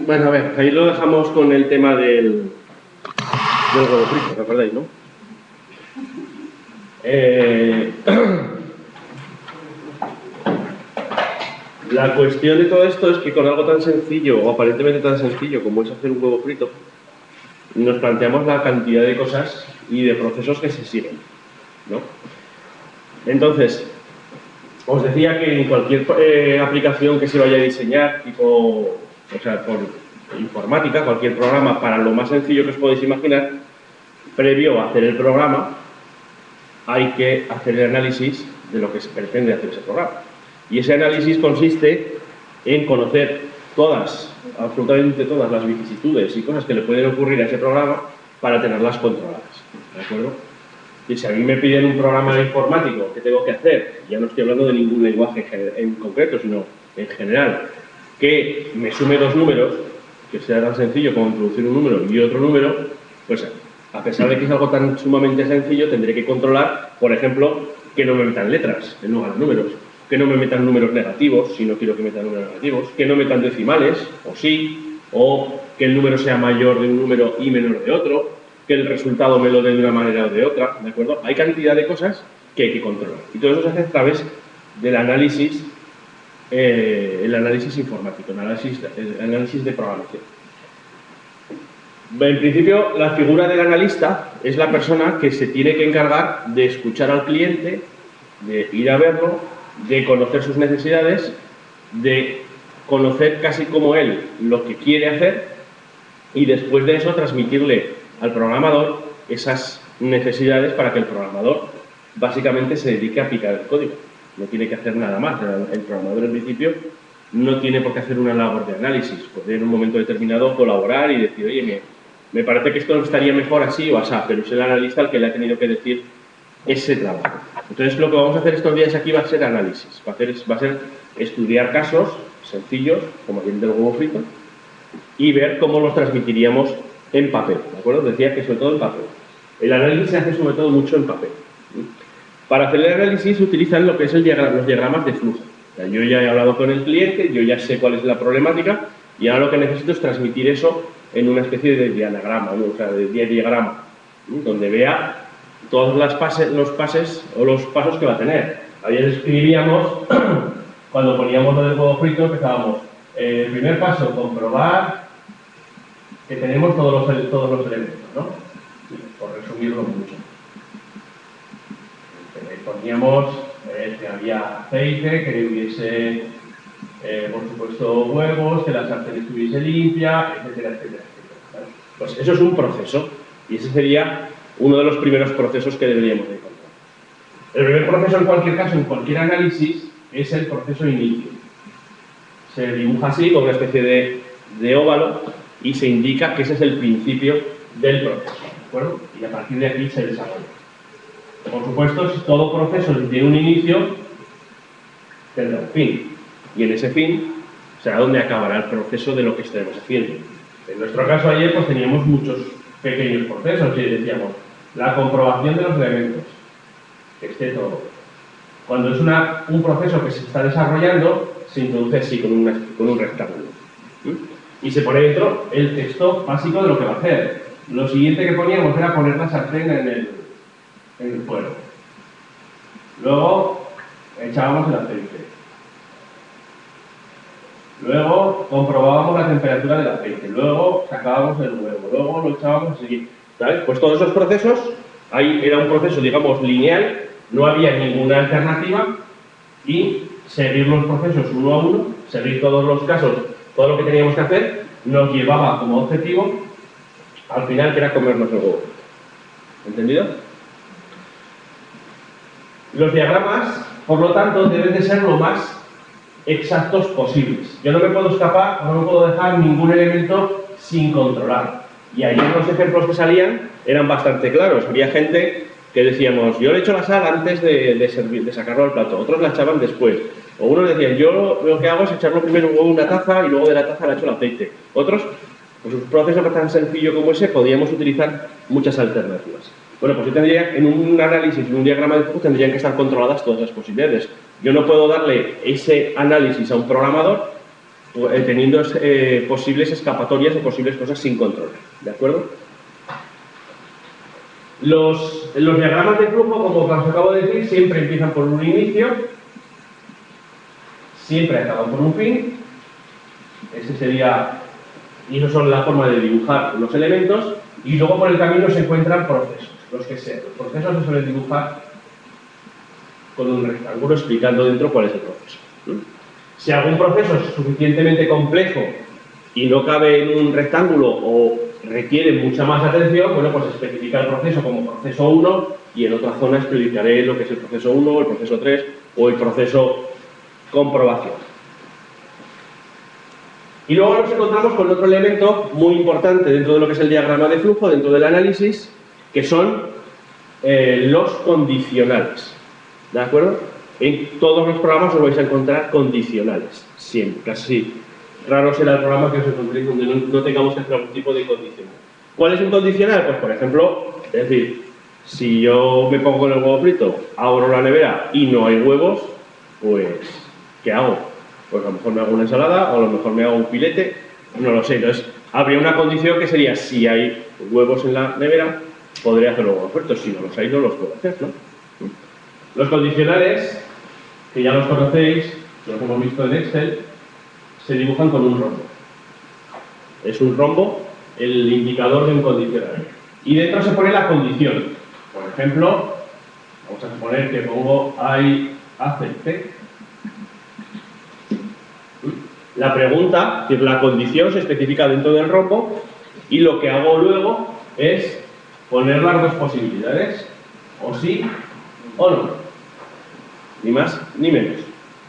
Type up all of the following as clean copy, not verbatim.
Bueno, a ver, ahí lo dejamos con el tema del huevo frito, ¿recordáis, no? La cuestión de todo esto es que con algo tan sencillo, o aparentemente tan sencillo como es hacer un huevo frito, nos planteamos la cantidad de cosas y de procesos que se siguen, ¿no? Entonces, os decía que en cualquier aplicación que se vaya a diseñar, tipo, o sea, por informática, cualquier programa, para lo más sencillo que os podéis imaginar, previo a hacer el programa, hay que hacer el análisis de lo que se pretende hacer ese programa. Y ese análisis consiste en conocer absolutamente todas las vicisitudes y cosas que le pueden ocurrir a ese programa para tenerlas controladas, ¿de acuerdo? Y si a mí me piden un programa informático, ¿qué tengo que hacer? Ya no estoy hablando de ningún lenguaje en concreto, sino en general, que me sume dos números, que sea tan sencillo como introducir un número y otro número, pues a pesar de que es algo tan sumamente sencillo, tendré que controlar, por ejemplo, que no me metan letras en lugar de números, que no me metan números negativos, si no quiero que metan números negativos, que no metan decimales, o sí, o que el número sea mayor de un número y menor de otro, que el resultado me lo dé de una manera o de otra, ¿de acuerdo? Hay cantidad de cosas que hay que controlar. Y todo eso se hace a través del análisis, el análisis informático, el análisis de programación. En principio, la figura del analista es la persona que se tiene que encargar de escuchar al cliente, de ir a verlo, de conocer sus necesidades, de conocer casi como él lo que quiere hacer y después de eso transmitirle al programador esas necesidades para que el programador básicamente se dedique a picar el código. No tiene que hacer nada más. El programador en principio no tiene por qué hacer una labor de análisis. Puede en un momento determinado colaborar y decir, oye, me parece que esto estaría mejor así o así, pero es el analista el que le ha tenido que decir ese trabajo. Entonces lo que vamos a hacer estos días aquí va a ser análisis, va a ser estudiar casos sencillos, como el del huevo frito, y ver cómo los transmitiríamos en papel, ¿de acuerdo? Decía que sobre todo en papel. El análisis se hace sobre todo mucho en papel. Para hacer el análisis se utilizan lo que es los diagramas de flujo. O sea, yo ya he hablado con el cliente, yo ya sé cuál es la problemática y ahora lo que necesito es transmitir eso en una especie de diagrama, ¿no? O sea, de diagrama, ¿no? Donde vea todos los pasos que va a tener. Ayer escribíamos, cuando poníamos lo del huevo frito, empezábamos, el primer paso, comprobar que tenemos todos los elementos, ¿no? Por resumirlo mucho. Poníamos que había aceite, que hubiese, por supuesto, huevos, que la sartén estuviese limpia, etcétera, etcétera, etcétera. Pues eso es un proceso, y ese sería uno de los primeros procesos que deberíamos de encontrar. El primer proceso, en cualquier caso, en cualquier análisis, es el proceso inicio. Se dibuja así, con una especie de óvalo, y se indica que ese es el principio del proceso, ¿de acuerdo? Y a partir de aquí se desarrolla. Por supuesto, si todo proceso tiene un inicio, tendrá un fin. Y en ese fin será donde acabará el proceso de lo que estaremos haciendo. En nuestro caso ayer pues teníamos muchos pequeños procesos y decíamos, la comprobación de los elementos, que esté todo. Cuando es un proceso que se está desarrollando, se introduce así, con un rectángulo. Y se pone dentro el texto básico de lo que va a hacer. Lo siguiente que poníamos era poner la sartén en el fuego. Luego echábamos el aceite. Luego comprobábamos la temperatura del aceite. Luego sacábamos el huevo. Luego lo echábamos así. ¿Sabes? Pues todos esos procesos, ahí era un proceso, digamos, lineal, no había ninguna alternativa y seguir los procesos uno a uno, seguir todos los casos, todo lo que teníamos que hacer, nos llevaba como objetivo al final que era comernos el huevo. ¿Entendido? Los diagramas, por lo tanto, deben de ser lo más exactos posibles. Yo no me puedo escapar, no me puedo dejar ningún elemento sin controlar. Y ayer los ejemplos que salían eran bastante claros. Había gente que decíamos, yo le echo la sal antes de sacarlo al plato. Otros la echaban después. O unos decían, yo lo que hago es echarlo primero en una taza y luego de la taza le echo el aceite. Otros, pues un proceso tan sencillo como ese, podíamos utilizar muchas alternativas. Bueno, pues yo tendría, en un análisis, en un diagrama de flujo, tendrían que estar controladas todas las posibilidades. Yo no puedo darle ese análisis a un programador teniendo posibles escapatorias o posibles cosas sin control, ¿de acuerdo? Los diagramas de flujo, como os acabo de decir, siempre empiezan por un inicio, siempre acaban por un fin. Ese sería, y eso son la forma de dibujar los elementos, y luego por el camino se encuentran procesos, los que sean. Los procesos se suelen dibujar con un rectángulo explicando dentro cuál es el proceso. Si algún proceso es suficientemente complejo y no cabe en un rectángulo o requiere mucha más atención, bueno, pues especifica el proceso como proceso 1 y en otra zona explicaré lo que es el proceso 1, el proceso 3 o el proceso comprobación. Y luego nos encontramos con otro elemento muy importante dentro de lo que es el diagrama de flujo, dentro del análisis, que son los condicionales. ¿De acuerdo? En todos los programas os vais a encontrar condicionales, siempre, casi. Raro será el programa que os encontréis donde no tengamos que hacer algún tipo de condicional. ¿Cuál es un condicional? Pues, por ejemplo, es decir, si yo me pongo con el huevo frito, abro la nevera y no hay huevos, pues, ¿qué hago? Pues a lo mejor me hago una ensalada o a lo mejor me hago un filete, no lo sé. Entonces, habría una condición que sería, si hay huevos en la nevera, podré hacer los huevos fritos. Si no los hay, no los puedo hacer, ¿no? Los condicionales, que ya los conocéis, los hemos visto en Excel, se dibujan con un rombo. Es un rombo el indicador de un condicional. Y dentro se pone la condición. Por ejemplo, vamos a suponer que pongo hay aceite. La pregunta, que es la condición, se especifica dentro del rombo y lo que hago luego es poner las dos posibilidades, o sí o no. Ni más ni menos.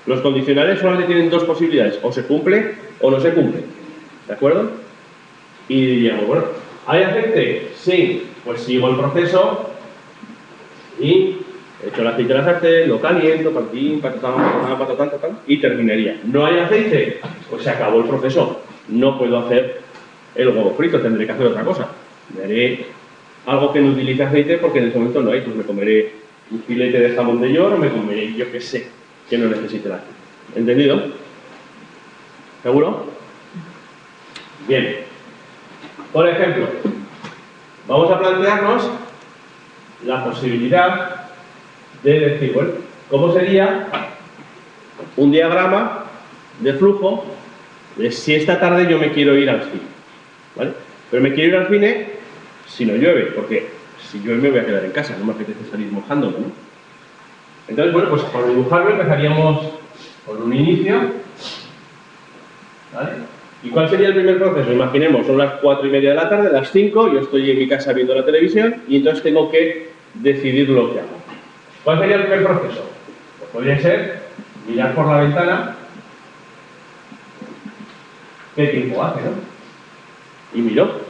Los condicionales solamente tienen dos posibilidades, o se cumple o no se cumple. ¿De acuerdo? Y diríamos, bueno, ¿hay aceite? Sí, pues sigo el proceso y echo el aceite en la sartén, lo caliento, patín, patatán, patatán, patatán, y terminaría. ¿No hay aceite? Pues se acabó el proceso. No puedo hacer el huevo frito, tendré que hacer otra cosa. Me haré algo que no utilice aceite porque en ese momento no hay, pues me comeré un filete de jamón de york o me comeré, yo qué sé, que no necesite el aceite. ¿Entendido? ¿Seguro? Bien. Por ejemplo, vamos a plantearnos la posibilidad de decir, bueno, ¿cómo sería un diagrama de flujo de si esta tarde yo me quiero ir al cine? ¿Vale? Pero me quiero ir al cine si no llueve, porque si llueve me voy a quedar en casa, no me apetece salir mojándome, ¿no? Entonces, bueno, pues para dibujarlo empezaríamos con un inicio, ¿vale? ¿Y cuál sería el primer proceso? Imaginemos, son las 4:30 de la tarde, las 5, yo estoy en mi casa viendo la televisión y entonces tengo que decidir lo que hago. ¿Cuál sería el primer proceso? Pues podría ser mirar por la ventana qué tiempo hace, ¿no? Y miro.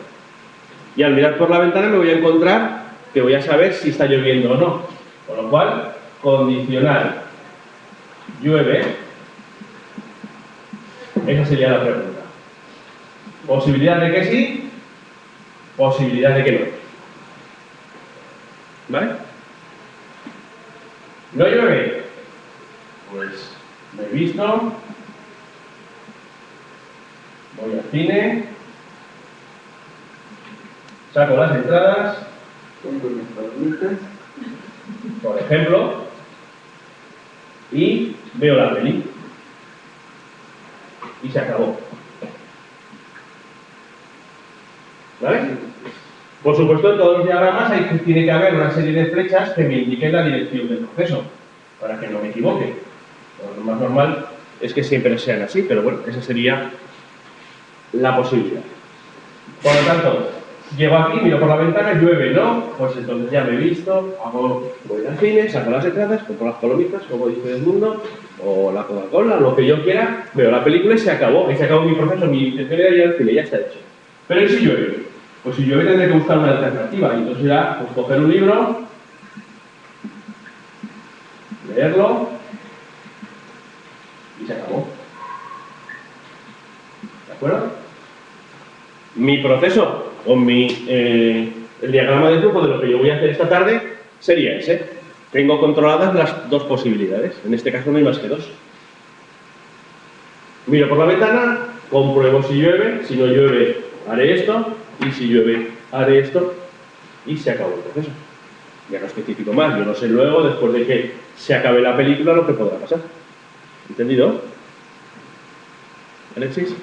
Y al mirar por la ventana me voy a encontrar que voy a saber si está lloviendo o no. Con lo cual, condicional llueve, esa sería la pregunta. Posibilidad de que sí, posibilidad de que no. ¿Vale? ¿No llueve? Pues me he visto, voy al cine, saco las entradas, por ejemplo, y veo la peli. Y se acabó. ¿Vale? Por supuesto, en todos los diagramas tiene que haber una serie de flechas que me indiquen la dirección del proceso, para que no me equivoque. Lo más normal es que siempre sean así, pero bueno, esa sería la posibilidad. Por lo tanto, llego aquí, miro por la ventana, llueve, ¿no? Pues entonces ya me he visto, voy al cine, saco las entradas, compro las palomitas, como dice el mundo, o la Coca-Cola, lo que yo quiera, veo la película y se acabó. Ahí se acabó mi proceso, mi intención era ir al cine, ya está hecho. Pero ¿y si llueve? Pues si llueve tendré que buscar una alternativa. Y entonces ya, pues coger un libro, leerlo y se acabó. ¿De acuerdo? Mi proceso, o el diagrama de flujo de lo que yo voy a hacer esta tarde sería ese. Tengo controladas las dos posibilidades. En este caso no hay más que dos. Miro por la ventana, compruebo si llueve, si no llueve haré esto, y si llueve haré esto, y se acabó el proceso. Ya no especifico más, yo no sé luego, después de que se acabe la película, lo que podrá pasar. ¿Entendido? ¿Alexis?